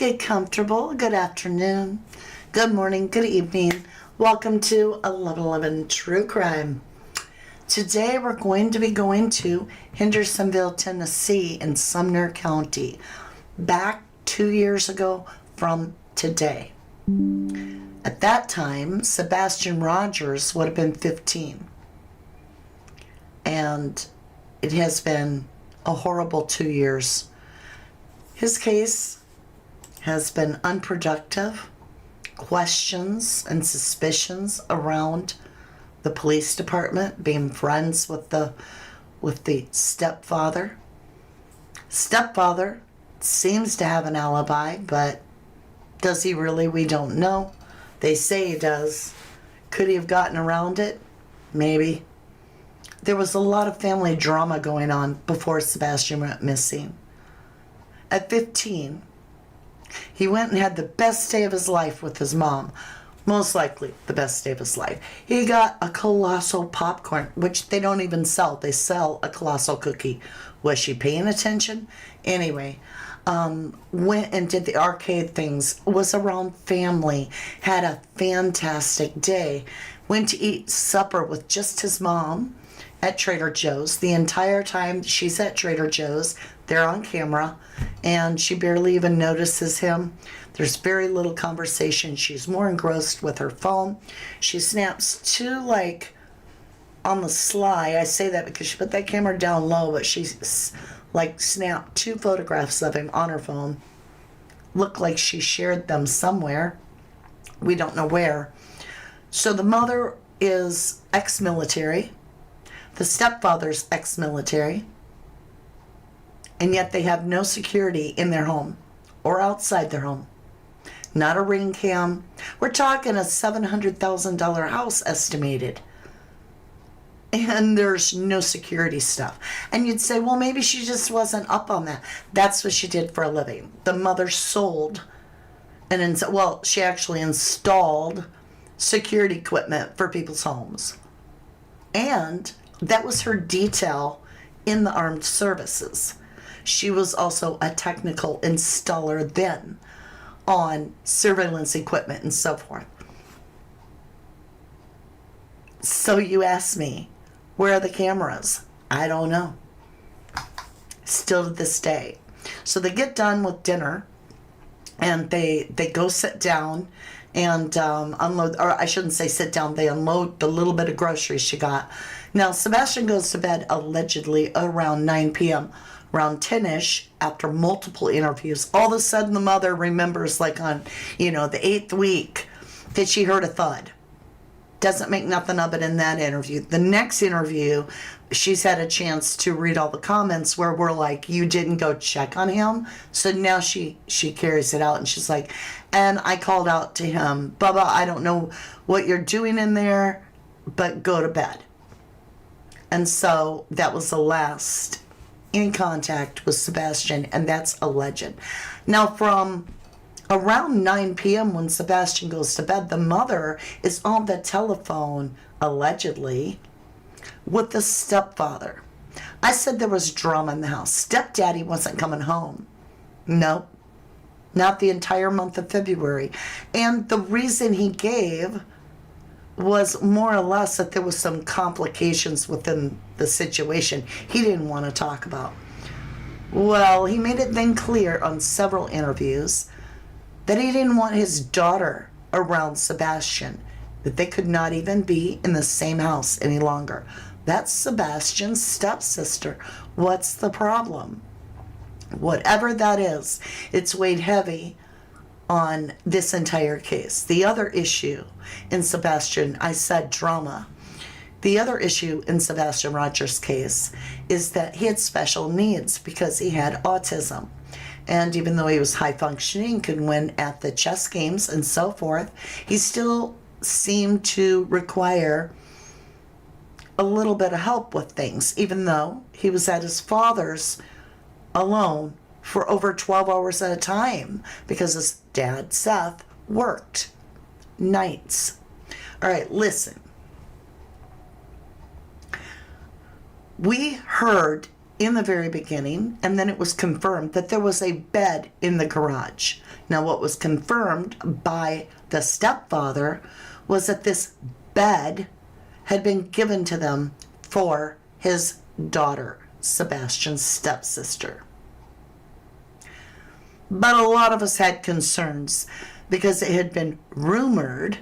Get comfortable. Good afternoon. Good morning. Good evening. Welcome to 1111 True Crime. Today we're going to be going to Hendersonville, Tennessee in Sumner County. Back 2 years ago from today. At that time, Sebastian Rogers would have been 15. And it has been a horrible 2 years. His case has been unproductive. Questions and suspicions around the police department, being friends with the stepfather. Stepfather seems to have an alibi, but does he really? We don't know. They say he does. Could he have gotten around it? Maybe. There was a lot of family drama going on before Sebastian went missing. At 15, he went and had the best day of his life with his mom. Most likely the best day of his life. He got a colossal popcorn, which they don't even sell. They sell a colossal cookie. Was she paying attention? Anyway, went and did the arcade things, was around family, had a fantastic day, went to eat supper with just his mom at Trader Joe's. The entire time she's at Trader Joe's, they're on camera, and she barely even notices him. There's very little conversation. She's more engrossed with her phone. She snaps two, on the sly. I say that because she put that camera down low, but she snapped 2 photographs of him on her phone. Looked like she shared them somewhere. We don't know where. So the mother is ex-military. The stepfather's ex-military. And yet they have no security in their home or outside their home. Not a ring cam. We're talking a $700,000 house estimated. And there's no security stuff. And you'd say, well, maybe she just wasn't up on that. That's what she did for a living. The mother sold, she actually installed security equipment for people's homes. And that was her detail in the armed services. She was also a technical installer then on surveillance equipment and so forth. So you ask me, where are the cameras? I don't know. Still to this day. So they get done with dinner and they go sit down and unload, or I shouldn't say sit down, they unload the little bit of groceries she got. Now, Sebastian goes to bed allegedly around 9 p.m., around 10-ish, after multiple interviews. All of a sudden, the mother remembers, on, the 8th week, that she heard a thud. Doesn't make nothing of it in that interview. The next interview, she's had a chance to read all the comments where we're like, you didn't go check on him? So now she carries it out, and she's like, and I called out to him, Bubba, I don't know what you're doing in there, but go to bed. And so that was the last in contact with Sebastian, and that's alleged. Now, from around 9 p.m. when Sebastian goes to bed, the mother is on the telephone, allegedly, with the stepfather. I said there was drama in the house. Stepdaddy wasn't coming home. Nope. Not the entire month of February. And the reason he gave was more or less that there was some complications within the situation he didn't want to talk about. Well, he made it then clear on several interviews that he didn't want his daughter around Sebastian, that they could not even be in the same house any longer. That's Sebastian's stepsister. What's the problem? Whatever that is, it's weighed heavy on this entire case. The other issue in Sebastian, I said drama. The other issue in Sebastian Rogers' case is that he had special needs because he had autism. And even though he was high functioning, could win at the chess games and so forth, he still seemed to require a little bit of help with things, even though he was at his father's alone for over 12 hours at a time because his dad, Seth, worked nights. All right, listen. We heard in the very beginning, and then it was confirmed that there was a bed in the garage. Now, what was confirmed by the stepfather was that this bed had been given to them for his daughter, Sebastian's stepsister. But a lot of us had concerns because it had been rumored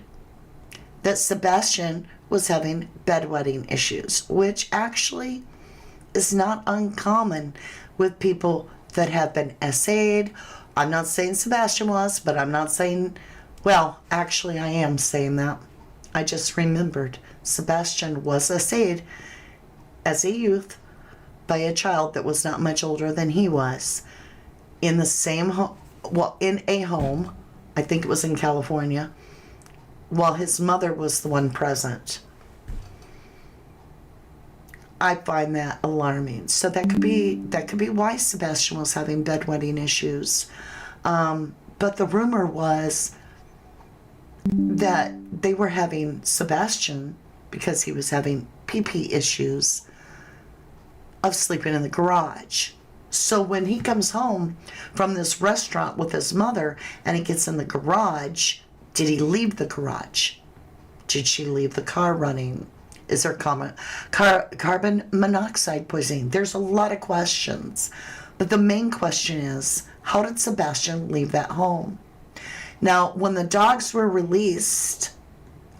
that Sebastian was having bedwetting issues, which actually is not uncommon with people that have been SA'd. I'm not saying Sebastian was, but I'm not saying, well, actually I am saying that. I just remembered Sebastian was SA'd as a youth by a child that was not much older than he was in the same home, well, in a home, I think it was in California, while his mother was the one present. I find that alarming. So that could be why Sebastian was having bedwetting issues. But the rumor was that they were having Sebastian, because he was having pee issues, of sleeping in the garage. So when he comes home from this restaurant with his mother and he gets in the garage, did he leave the garage? Did she leave the car running? Is there carbon monoxide poisoning? There's a lot of questions. But the main question is, how did Sebastian leave that home? Now, when the dogs were released,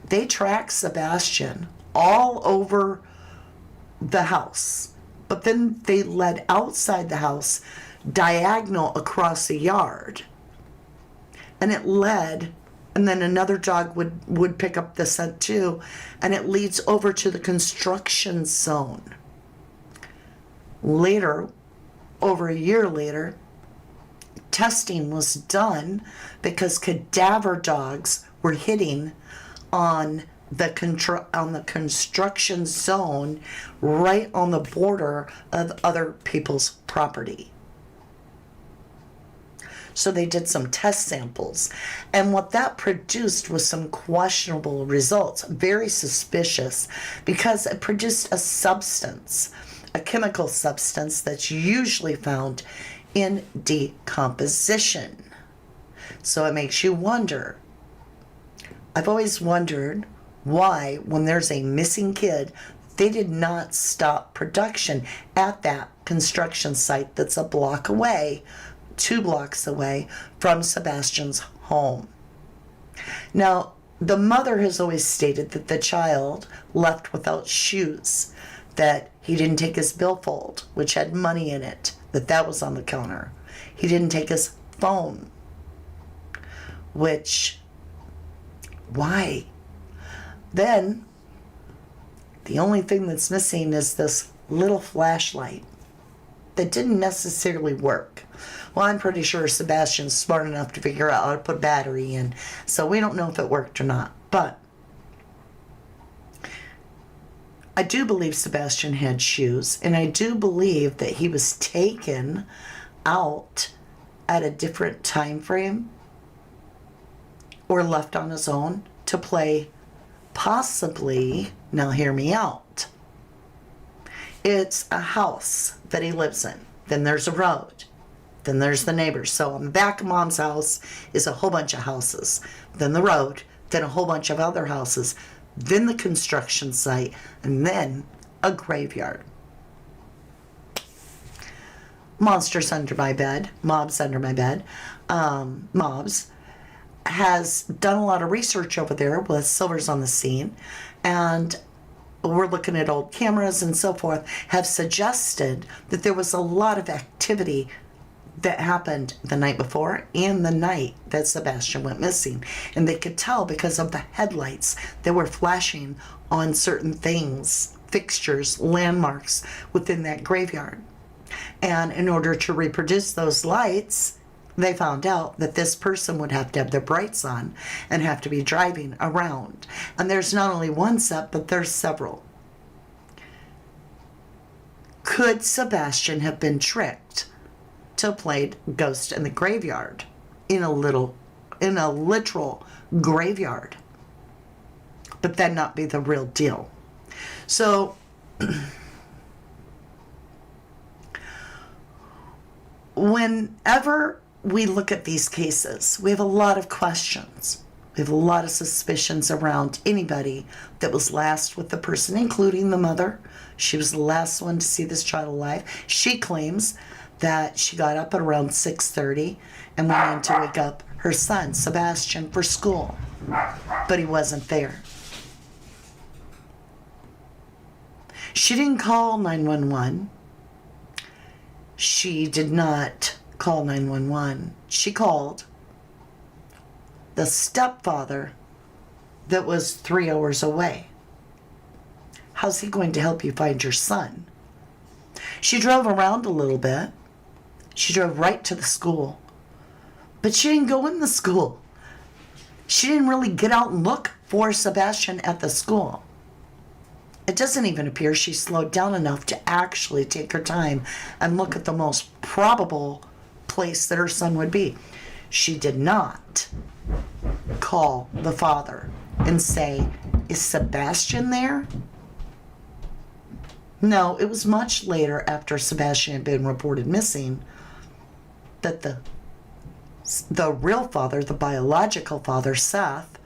they tracked Sebastian all over the house. But then they led outside the house, diagonal across the yard. And it led, and then another dog would pick up the scent too, and it leads over to the construction zone. Later, over a year later, testing was done because cadaver dogs were hitting on the construction zone right on the border of other people's property. So they did some test samples, and what that produced was some questionable results, very suspicious, because it produced a substance, a chemical substance that's usually found in decomposition. So it makes you wonder. I've always wondered why, when there's a missing kid, they did not stop production at that construction site that's a block away, 2 blocks away from Sebastian's home. Now, the mother has always stated that the child left without shoes, that he didn't take his billfold, which had money in it, that was on the counter. He didn't take his phone, which, why? Then, the only thing that's missing is this little flashlight that didn't necessarily work. Well, I'm pretty sure Sebastian's smart enough to figure out how to put a battery in, so we don't know if it worked or not. But I do believe Sebastian had shoes, and I do believe that he was taken out at a different time frame or left on his own to play, possibly, now hear me out. It's a house that he lives in. Then there's a road. Then there's the neighbors. So on the back of Mom's house is a whole bunch of houses. Then the road. Then a whole bunch of other houses. Then the construction site. And then a graveyard. Monsters under my bed. Mobs under my bed. Mobs has done a lot of research over there with Silvers on the Scene, and we're looking at old cameras and so forth, have suggested that there was a lot of activity that happened the night before and the night that Sebastian went missing. And they could tell because of the headlights that were flashing on certain things, fixtures, landmarks within that graveyard. And in order to reproduce those lights, they found out that this person would have to have their brights on and have to be driving around. And there's not only one set, but there's several. Could Sebastian have been tricked to play ghost in the graveyard, in a literal graveyard, but then not be the real deal? So whenever we look at these cases, we have a lot of questions. We have a lot of suspicions around anybody that was last with the person, including the mother. She was the last one to see this child alive. She claims that she got up at around 6:30 and went in to wake up her son, Sebastian, for school. But he wasn't there. She didn't call 911. She did not call 911. She called the stepfather that was 3 hours away. How's he going to help you find your son? She drove around a little bit. She drove right to the school. But she didn't go in the school. She didn't really get out and look for Sebastian at the school. It doesn't even appear she slowed down enough to actually take her time and look at the most probable place that her son would be. She did not call the father and say, "Is Sebastian there?" No, it was much later, after Sebastian had been reported missing, that the real father, the biological father, Seth,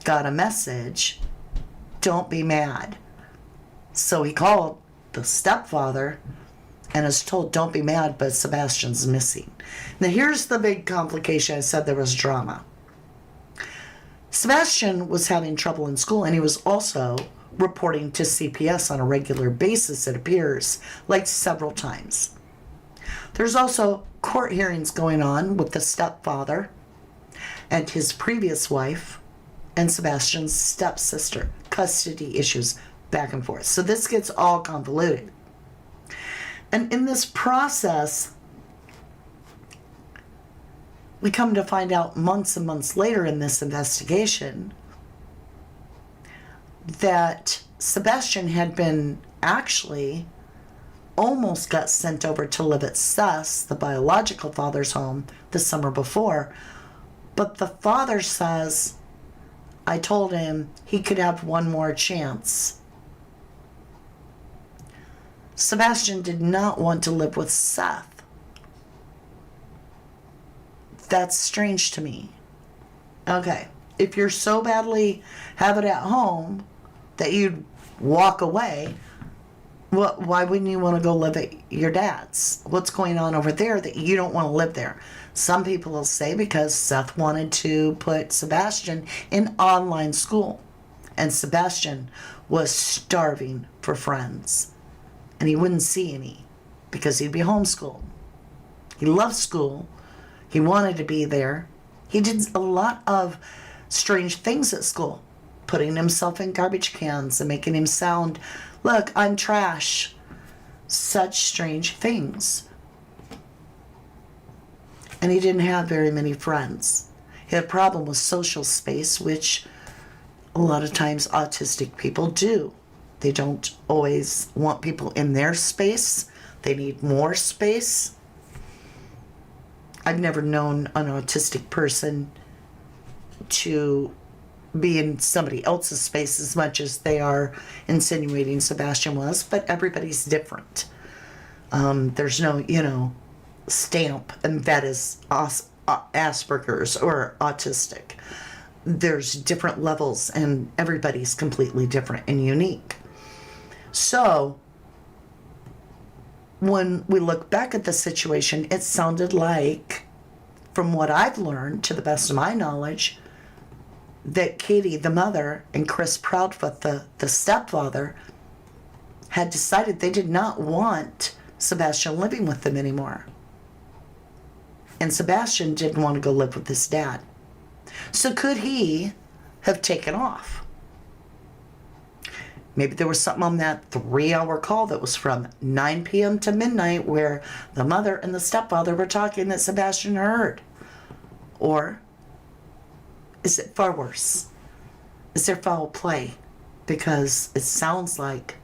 got a message, "Don't be mad." So he called the stepfather and is told, "Don't be mad, but Sebastian's missing." Now here's the big complication. I said there was drama. Sebastian was having trouble in school, and he was also reporting to CPS on a regular basis, it appears, like several times. There's also court hearings going on with the stepfather and his previous wife and Sebastian's stepsister. Custody issues back and forth. So this gets all convoluted. And in this process, we come to find out months and months later in this investigation that Sebastian had been actually almost got sent over to live at Seth's, the biological father's home, the summer before. But the father says, "I told him he could have one more chance." Sebastian did not want to live with Seth. That's strange to me. Okay, if you're so badly have it at home that you'd walk away, why wouldn't you want to go live at your dad's? What's going on over there that you don't want to live there? Some people will say because Seth wanted to put Sebastian in online school, and Sebastian was starving for friends, and he wouldn't see any because he'd be homeschooled. He loved school. He wanted to be there. He did a lot of strange things at school, putting himself in garbage cans and making him sound, "Look, I'm trash." Such strange things. And he didn't have very many friends. He had a problem with social space, which a lot of times autistic people do. They don't always want people in their space. They need more space. I've never known an autistic person to be in somebody else's space as much as they are insinuating Sebastian was, but everybody's different. There's no, stamp and that is Asperger's or autistic. There's different levels and everybody's completely different and unique. So when we look back at the situation, it sounded like, from what I've learned, to the best of my knowledge, that Katie, the mother, and Chris Proudfoot, the stepfather, had decided they did not want Sebastian living with them anymore. And Sebastian didn't want to go live with his dad. So could he have taken off? Maybe there was something on that 3-hour call that was from 9 p.m. to midnight where the mother and the stepfather were talking that Sebastian heard. Or is it far worse? Is there foul play? Because it sounds like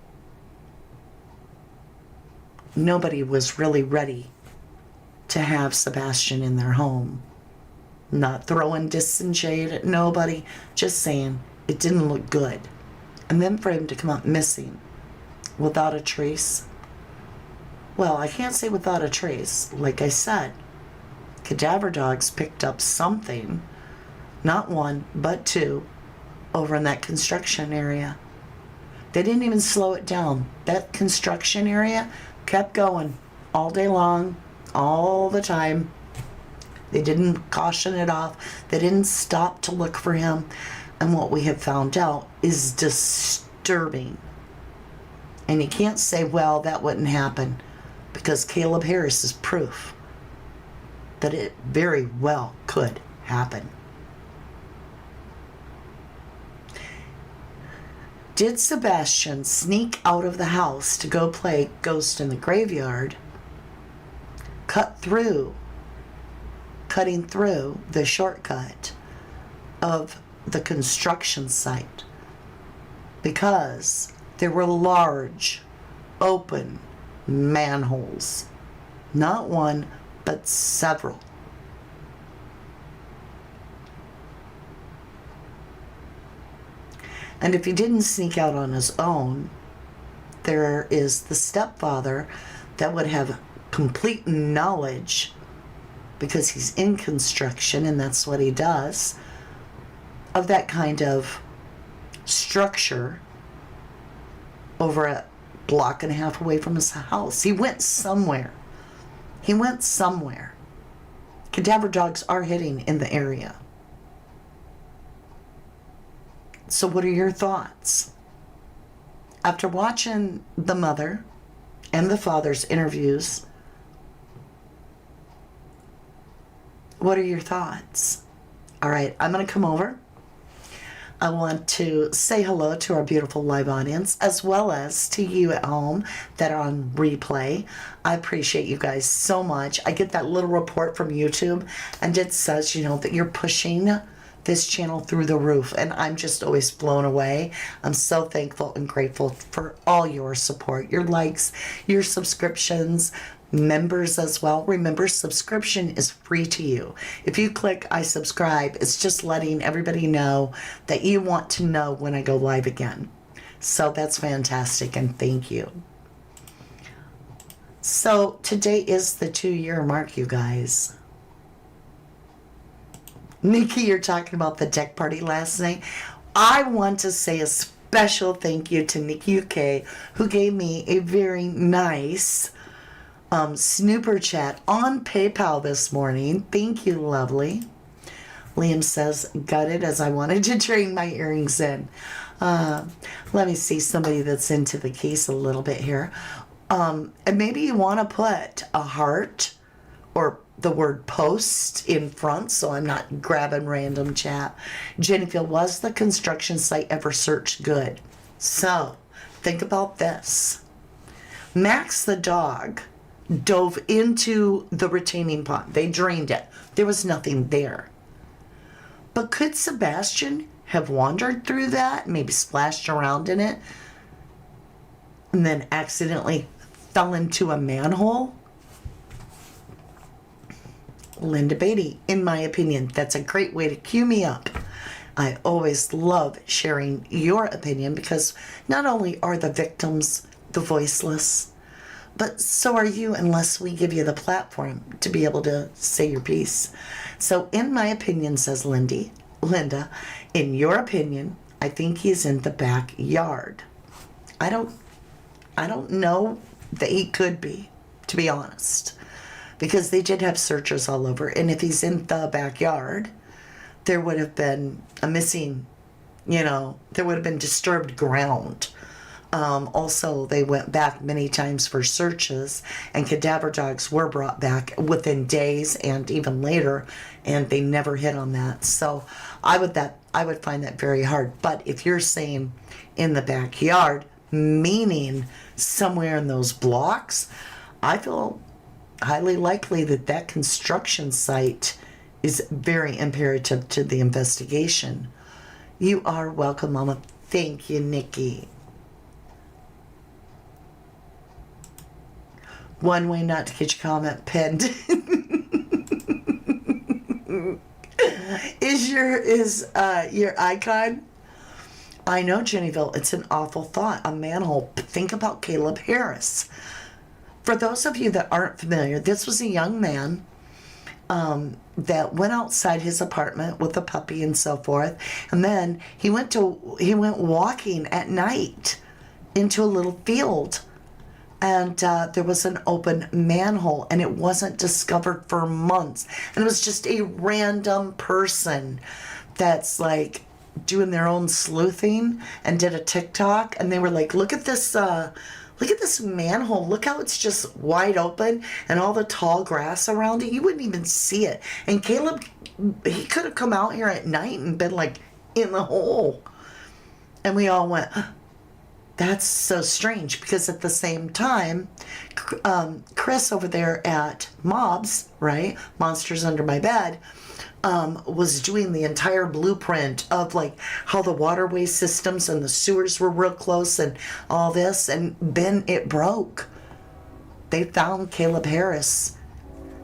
nobody was really ready to have Sebastian in their home. Not throwing disinject at nobody, just saying it didn't look good. And then for him to come up missing without a trace, Well, I can't say without a trace. Like I said, cadaver dogs picked up something, not one, but two, over in that construction area. They didn't even slow it down. That construction area kept going all day long, all the time. They didn't caution it off. They didn't stop to look for him. And what we have found out is disturbing. And you can't say, well, that wouldn't happen, because Caleb Harris is proof that it very well could happen. Did Sebastian sneak out of the house to go play Ghost in the Graveyard, cutting through the shortcut of the construction site? Because there were large, open manholes. Not one, but several. And if he didn't sneak out on his own, there is the stepfather that would have complete knowledge, because he's in construction and that's what he does, of that kind of structure over a block and a half away from his house. He went somewhere. Cadaver dogs are hitting in the area. So what are your thoughts? After watching the mother and the father's interviews, what are your thoughts? All right, I'm going to come over. I want to say hello to our beautiful live audience, as well as to you at home that are on replay. I appreciate you guys so much. I get that little report from YouTube, and it says, that you're pushing this channel through the roof, and I'm just always blown away. I'm so thankful and grateful for all your support, your likes, your subscriptions, members as well. Remember, subscription is free to you. If you click I subscribe, it's just letting everybody know that you want to know when I go live again. So that's fantastic, and thank you. So today is the 2-year mark, you guys. Nikki, you're talking about the deck party last night. I want to say a special thank you to Nikki UK, who gave me a very nice snooper chat on PayPal this morning. Thank you, lovely. Liam says, gutted as I wanted to train my earrings in. Let me see somebody that's into the case a little bit here. And maybe you want to put a heart or the word post in front, so I'm not grabbing random chat. Jennyfield, was the construction site ever searched? Good. So think about this. Max the dog dove into the retaining pond. They drained it. There was nothing there. But could Sebastian have wandered through that, maybe splashed around in it, and then accidentally fell into a manhole? Linda Beatty, in my opinion, that's a great way to cue me up. I always love sharing your opinion, because not only are the victims the voiceless, but so are you, unless we give you the platform to be able to say your piece. So in my opinion, says Linda, in your opinion, I think he's in the backyard. I don't know that he could be, to be honest, because they did have searchers all over. And if he's in the backyard, there would have been a missing, there would have been disturbed ground. Also, they went back many times for searches, and cadaver dogs were brought back within days and even later, and they never hit on that. So I would find that very hard. But if you're saying in the backyard, meaning somewhere in those blocks, I feel highly likely that construction site is very imperative to the investigation. You are welcome, Mama. Thank you, Nikki. One way not to get your comment pinned is your icon. I know, Jennyville, it's an awful thought. A manhole. Think about Caleb Harris. For those of you that aren't familiar, this was a young man that went outside his apartment with a puppy and so forth, and then he went walking at night into a little field, and there was an open manhole, and it wasn't discovered for months, and it was just a random person that's like doing their own sleuthing and did a TikTok, and they were like, look at this manhole. Look how it's just wide open and all the tall grass around it. You wouldn't even see it. And Caleb, he could have come out here at night and been like in the hole. And we all went, that's so strange, because at the same time, Chris over there at Mobs, right? Monsters Under My Bed, was doing the entire blueprint of like how the waterway systems and the sewers were real close and all this, and then it broke. They found Caleb Harris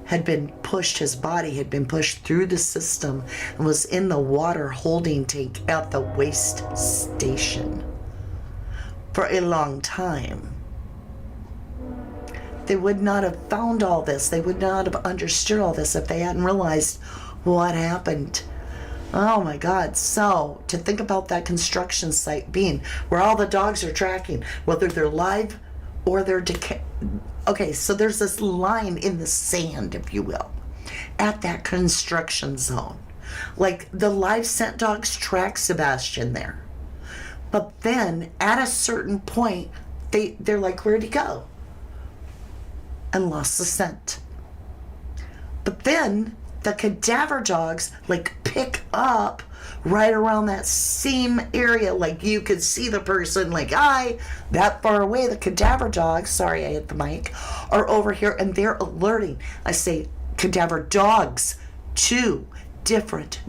his body had been pushed through the system and was in the water holding tank at the waste station for a long time. They would not have found all this. They would not have understood all this if they hadn't realized what happened. Oh my God. So to think about that construction site being where all the dogs are tracking, whether they're live or they're decay. Okay, so there's this line in the sand, if you will, at that construction zone. Like the live scent dogs track Sebastian there. But then at a certain point, they're like, where'd he go? And lost the scent. But then the cadaver dogs like pick up right around that same area. Like you could see the person like, that far away. The cadaver dogs, sorry I hit the mic, are over here and they're alerting. I say cadaver dogs, two different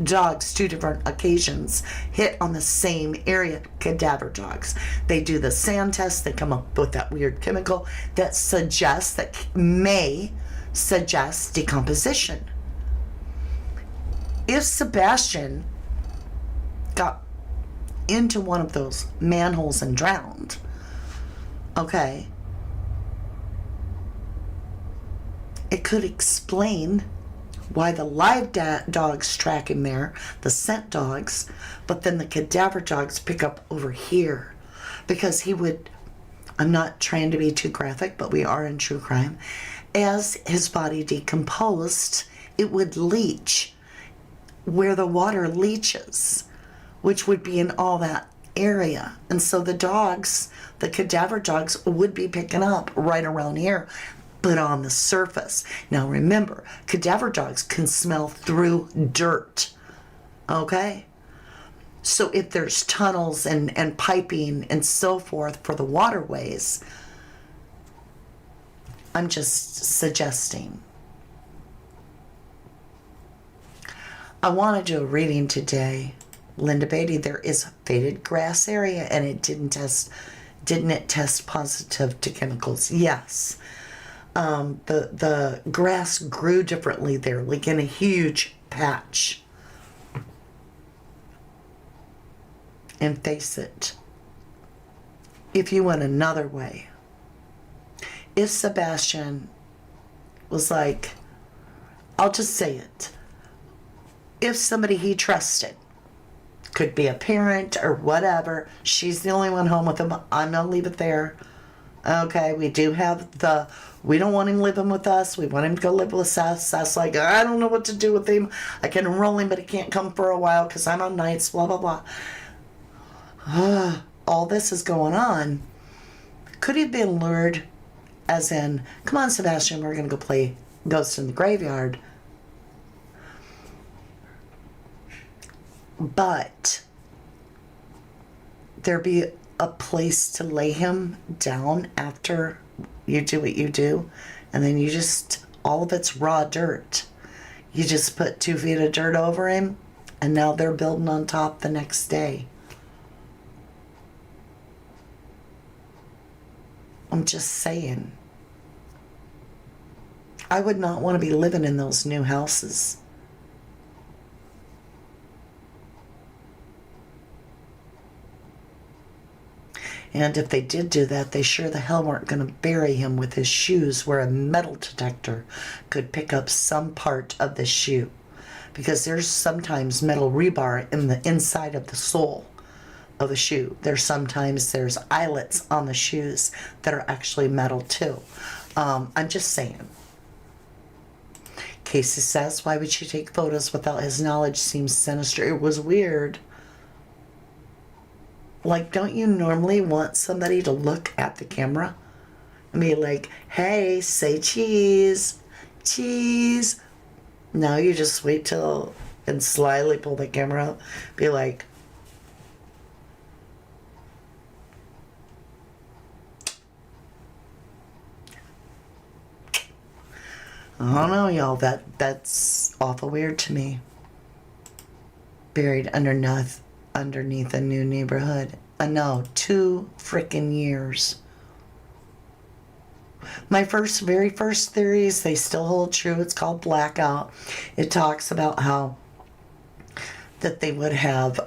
occasions hit on the same area. Cadaver dogs. They do the sand test. They come up with that weird chemical that may suggest decomposition. If Sebastian got into one of those manholes and drowned, okay, it could explain why the live dogs track him there, the scent dogs, but then the cadaver dogs pick up over here. Because I'm not trying to be too graphic, but we are in true crime. As his body decomposed, it would leach where the water leaches, which would be in all that area. And so the cadaver dogs would be picking up right around here, but on the surface. Now remember, cadaver dogs can smell through dirt, okay? So if there's tunnels and piping and so forth for the waterways, I'm just suggesting. I want to do a reading today. Linda Beatty, there is a faded grass area and it didn't it test positive to chemicals? Yes. The grass grew differently there, like in a huge patch. And face it, if you went another way, if Sebastian was like, I'll just say it, if somebody he trusted, could be a parent or whatever, she's the only one home with him, I'm gonna leave it there. Okay, we don't want him living with us, we want him to go live with us. That's like, I don't know what to do with him, I can enroll him but he can't come for a while because I'm on nights, blah blah blah. All this is going on. Could he have been lured, as in, come on Sebastian, we're gonna go play Ghost in the Graveyard? But there be a place to lay him down after you do what you do, and then you just, all of it's raw dirt. You just put 2 feet of dirt over him, and now they're building on top the next day. I'm just saying. I would not want to be living in those new houses. And if they did do that, they sure the hell weren't going to bury him with his shoes where a metal detector could pick up some part of the shoe. Because there's sometimes metal rebar in the inside of the sole of a shoe. There's eyelets on the shoes that are actually metal too. I'm just saying. Casey says, why would she take photos without his knowledge? Seems sinister. It was weird. Like, don't you normally want somebody to look at the camera and be like, hey, say cheese, cheese? No, you just wait till and slyly pull the camera out. Be like, I don't know, y'all. That's awful weird to me. Buried underneath a new neighborhood. No, 2 freaking years. My very first theories, they still hold true. It's called blackout. It talks about how that they would have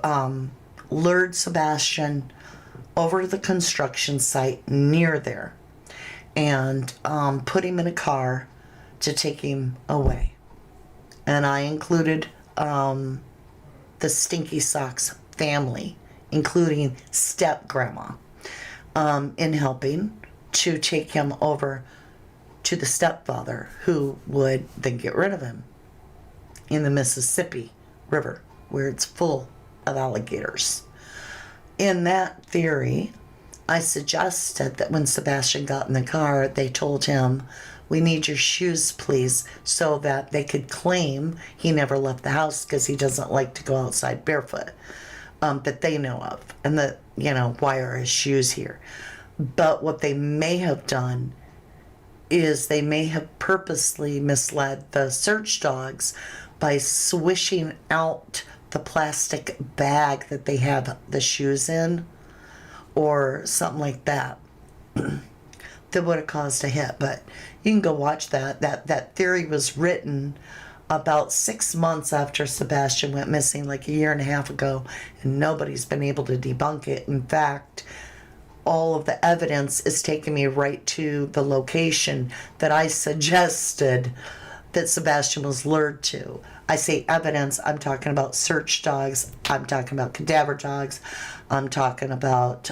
lured Sebastian over to the construction site near there and put him in a car to take him away. And I included the Stinky Socks family, including step-grandma, in helping to take him over to the stepfather, who would then get rid of him in the Mississippi River, where it's full of alligators. In that theory, I suggested that when Sebastian got in the car, they told him, we need your shoes, please, so that they could claim he never left the house because he doesn't like to go outside barefoot, that they know of. And that, why are his shoes here? But what they may have done is they may have purposely misled the search dogs by swishing out the plastic bag that they have the shoes in, or something like that. That would have caused a hit. But you can go watch that. That theory was written about 6 months after Sebastian went missing, like a year and a half ago, and nobody's been able to debunk it. In fact, all of the evidence is taking me right to the location that I suggested that Sebastian was lured to. I say evidence, I'm talking about search dogs, I'm talking about cadaver dogs, I'm talking about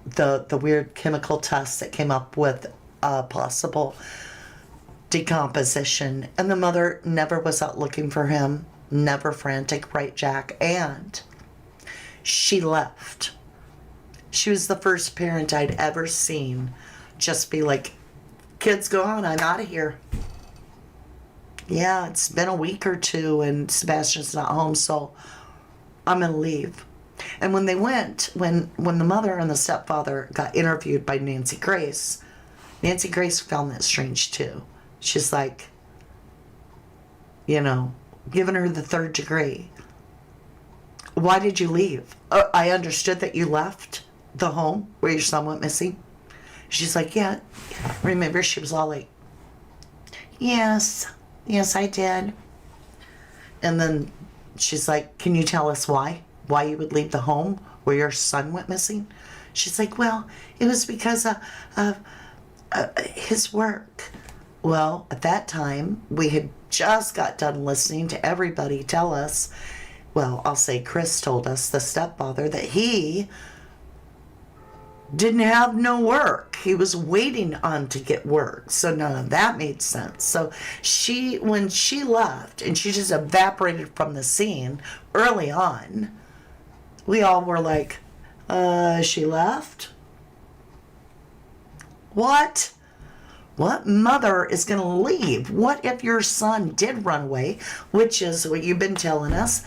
the weird chemical tests that came up with possible decomposition. And the mother never was out looking for him, never frantic, right, Jack? And she left. She was the first parent I'd ever seen just be like, kids go on, I'm out of here. Yeah, it's been a week or two and Sebastian's not home, so I'm going to leave. And when they went, when the mother and the stepfather got interviewed by Nancy Grace found that strange too. She's like, giving her the 3rd degree. Why did you leave? I understood that you left the home where your son went missing. She's like, yeah. Remember, she was all like, yes, I did. And then she's like, can you tell us why you would leave the home where your son went missing? She's like, well, it was because of his work. Well, at that time, we had just got done listening to everybody tell us, well, I'll say Chris told us, the stepfather, that he didn't have no work. He was waiting on to get work. So none of that made sense. So when she left and she just evaporated from the scene early on, we all were like, she left? What? What mother is going to leave? What if your son did run away, which is what you've been telling us,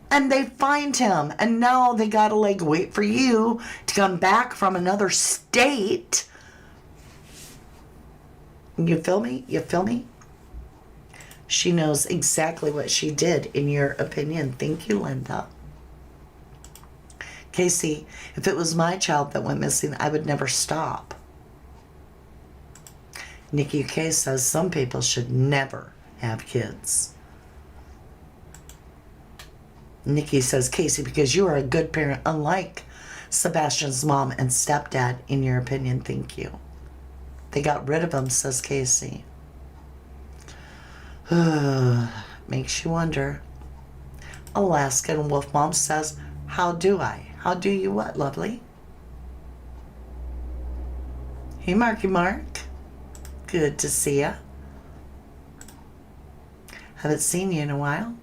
and they find him, and now they got to wait for you to come back from another state? You feel me? She knows exactly what she did, in your opinion. Thank you, Linda. Casey, if it was my child that went missing, I would never stop. Nikki K says some people should never have kids. Nikki says, Casey, because you are a good parent, unlike Sebastian's mom and stepdad, in your opinion? Thank you. They got rid of him, says Casey. Makes you wonder. Alaskan Wolf Mom says, how do I? How do you what, lovely? Hey, Marky Mark. Good to see ya. Haven't seen you in a while.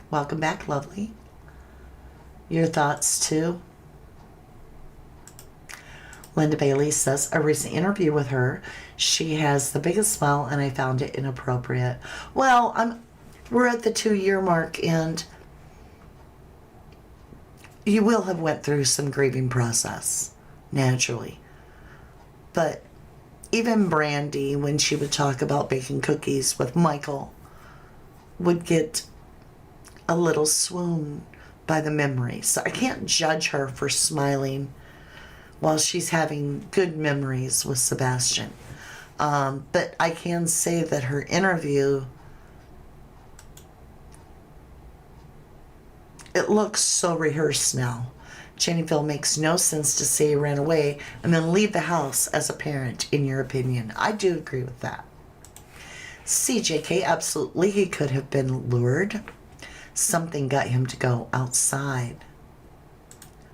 Welcome back, lovely. Your thoughts, too? Linda Bailey says, a recent interview with her, she has the biggest smile and I found it inappropriate. Well, we're at the 2-year mark and you will have went through some grieving process, naturally. But even Brandy, when she would talk about baking cookies with Michael, would get a little swoon by the memory. So I can't judge her for smiling while she's having good memories with Sebastian. But I can say that her interview, it looks so rehearsed now. Jennyville makes no sense to say he ran away and then leave the house as a parent, in your opinion. I do agree with that. CJK, absolutely, he could have been lured. Something got him to go outside.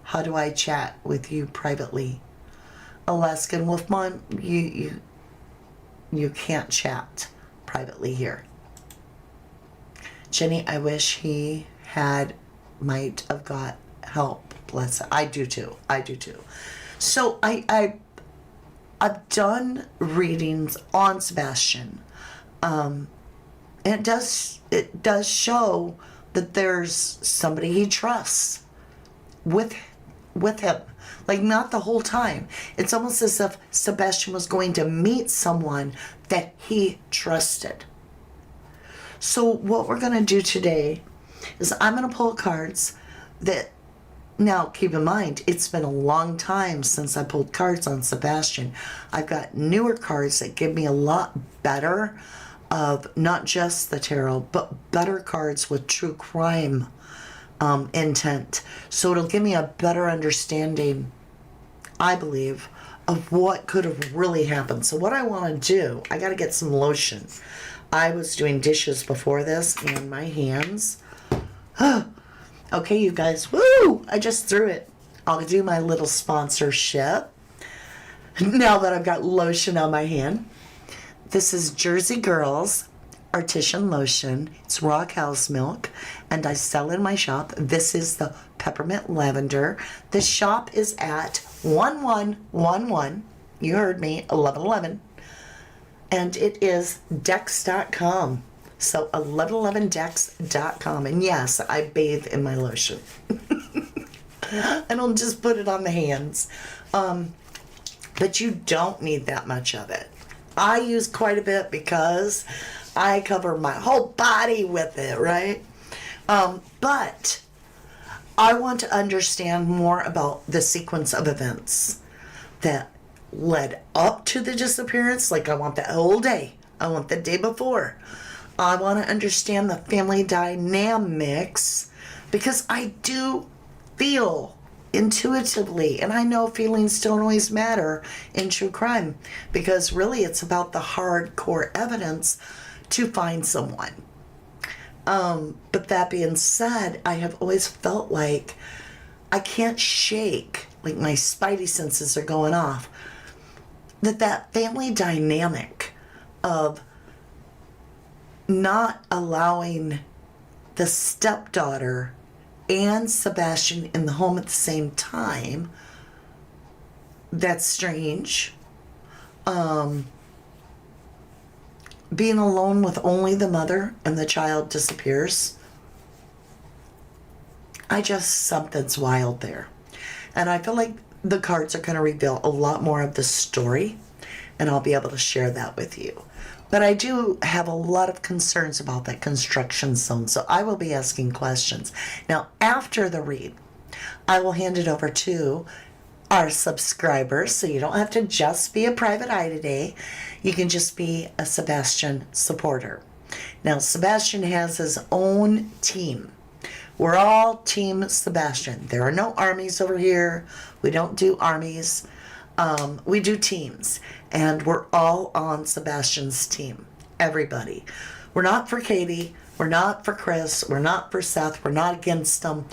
How do I chat with you privately? Alaskan Wolfmon, you can't chat privately here. Jenny, I wish he might have got help. Bless it. I do too. So I've done readings on Sebastian. It does show that there's somebody he trusts with him. Like, not the whole time. It's almost as if Sebastian was going to meet someone that he trusted. So what we're going to do today is I'm going to pull cards that, now keep in mind, it's been a long time since I pulled cards on Sebastian. I've got newer cards that give me a lot better of not just the tarot, but better cards with true crime intent. So it'll give me a better understanding, I believe, of what could have really happened. So what I want to do, I got to get some lotion. I was doing dishes before this and my hands. Okay, you guys. Woo! I just threw it. I'll do my little sponsorship now that I've got lotion on my hand. This is Jersey Girls Artisan Lotion. It's raw cow's milk, and I sell in my shop. This is the peppermint lavender. The shop is at 1111. You heard me, 1111. And it is Dex.com. So 1111dex.com. And yes, I bathe in my lotion. I don't just put it on the hands. But you don't need that much of it. I use quite a bit because I cover my whole body with it, right? But I want to understand more about the sequence of events that led up to the disappearance. Like, I want the whole day. I want the day before. I want to understand the family dynamics because I do feel intuitively, and I know feelings don't always matter in true crime because really it's about the hardcore evidence to find someone. But that being said, I have always felt like I can't shake, like my spidey senses are going off, that family dynamic of not allowing the stepdaughter and Sebastian in the home at the same time, that's strange. Being alone with only the mother and the child disappears. Something's wild there. And I feel like the cards are going to reveal a lot more of the story, and I'll be able to share that with you. But I do have a lot of concerns about that construction zone, so I will be asking questions. Now, after the read, I will hand it over to our subscribers, so you don't have to just be a private eye today. You can just be a Sebastian supporter. Now, Sebastian has his own team We're all Team Sebastian. There are no armies over here. We don't do armies. We do teams. And we're all on Sebastian's team. Everybody. We're not for Katie. We're not for Chris. We're not for Seth. We're not against them.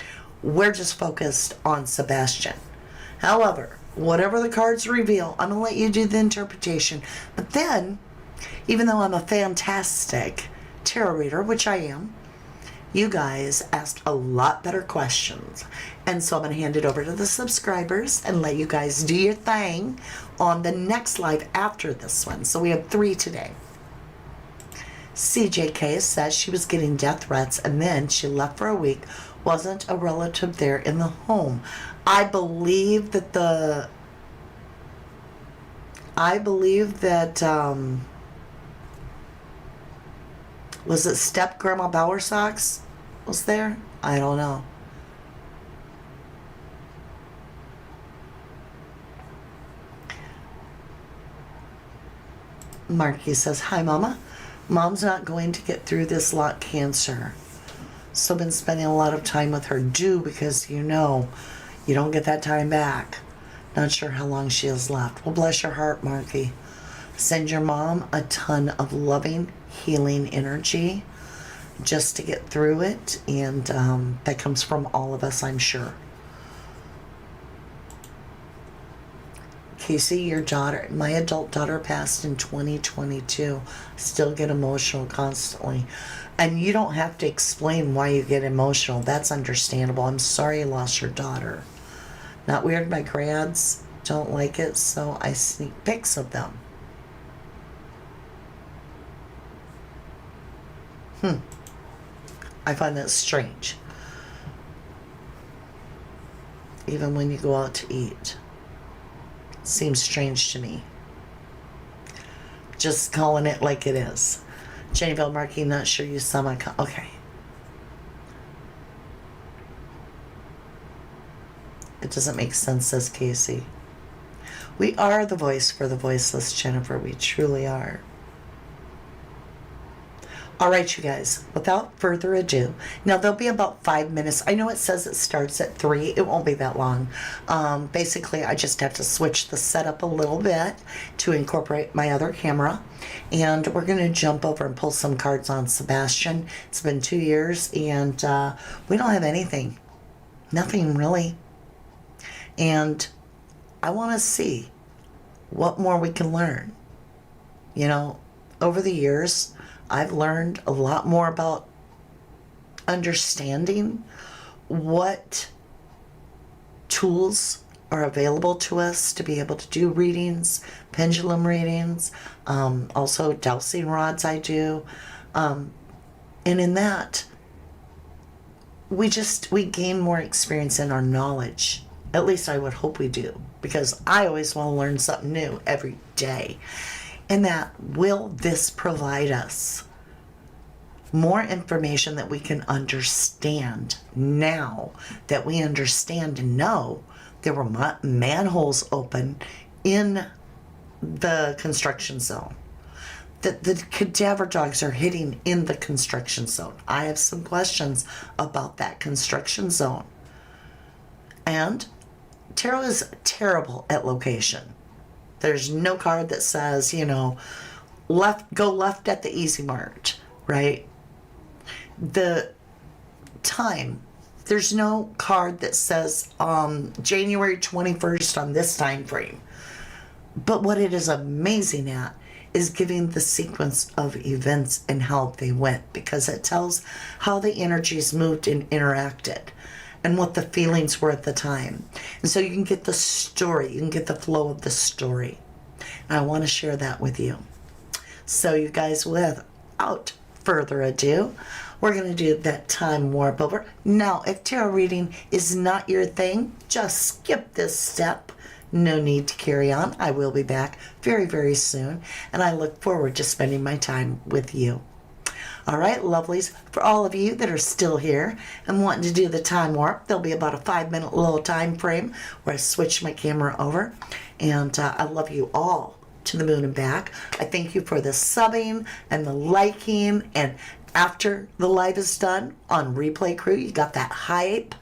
We're just focused on Sebastian. However, whatever the cards reveal, I'm going to let you do the interpretation. But then, even though I'm a fantastic tarot reader, which I am, you guys asked a lot better questions. And so I'm going to hand it over to the subscribers and let you guys do your thing on the next live after this one. So we have 3 today. CJK says she was getting death threats and then she left for a week. Wasn't a relative there in the home. I believe that was it Step Grandma Bowersocks was there? I don't know. Marky says, hi, Mama. Mom's not going to get through this lot cancer. So been spending a lot of time with her. Because you know you don't get that time back. Not sure how long she has left. Well, bless your heart, Marky. Send your mom a ton of loving, healing energy just to get through it. And that comes from all of us, I'm sure. Casey, your daughter, my adult daughter passed in 2022. Still get emotional constantly. And you don't have to explain why you get emotional. That's understandable. I'm sorry you lost your daughter. Not weird, my grads don't like it, so I sneak pics of them. I find that strange. Even when you go out to eat. Seems strange to me. Just calling it like it is. Jennyville Markey, not sure you saw my okay. It doesn't make sense, says Casey. We are the voice for the voiceless, Jennifer. We truly are. All right, you guys, without further ado, now there'll be about 5 minutes. I know it says it starts at 3. It won't be that long. Basically, I just have to switch the setup a little bit to incorporate my other camera. And we're going to jump over and pull some cards on Sebastian. It's been 2 years, and we don't have anything. Nothing, really. And I want to see what more we can learn. You know, over the years, I've learned a lot more about understanding what tools are available to us to be able to do readings, pendulum readings, also dowsing rods I do. And in that, we gain more experience in our knowledge. At least I would hope we do, because I always want to learn something new every day. And that, will this provide us more information that we can understand now that we understand and know there were manholes open in the construction zone? That the cadaver dogs are hitting in the construction zone. I have some questions about that construction zone. And tarot is terrible at location. There's no card that says, you know, go left at the Easy Mart, right? The time, there's no card that says January 21st on this time frame. But what it is amazing at is giving the sequence of events and how they went, because it tells how the energies moved and interacted and what the feelings were at the time. And so you can get the story, you can get the flow of the story. And I want to share that with you. So you guys, without further ado, we're going to do that time warp over. Now, if tarot reading is not your thing, just skip this step. No need to carry on. I will be back very, very soon. And I look forward to spending my time with you. All right, lovelies, for all of you that are still here and wanting to do the time warp, there'll be about a 5-minute little time frame where I switch my camera over. And I love you all to the moon and back. I thank you for the subbing and the liking and after the live is done on Replay Crew, you got that hype.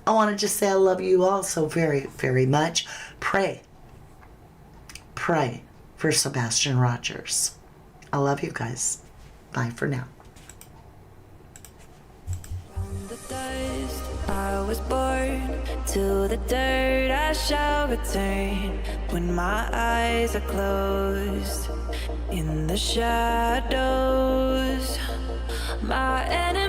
I want to just say I love you all so very, very much. Pray for Sebastian Rogers. I love you guys. Bye for now. From the dust I was born, to the dirt I shall return. When my eyes are closed, in the shadows, my enemy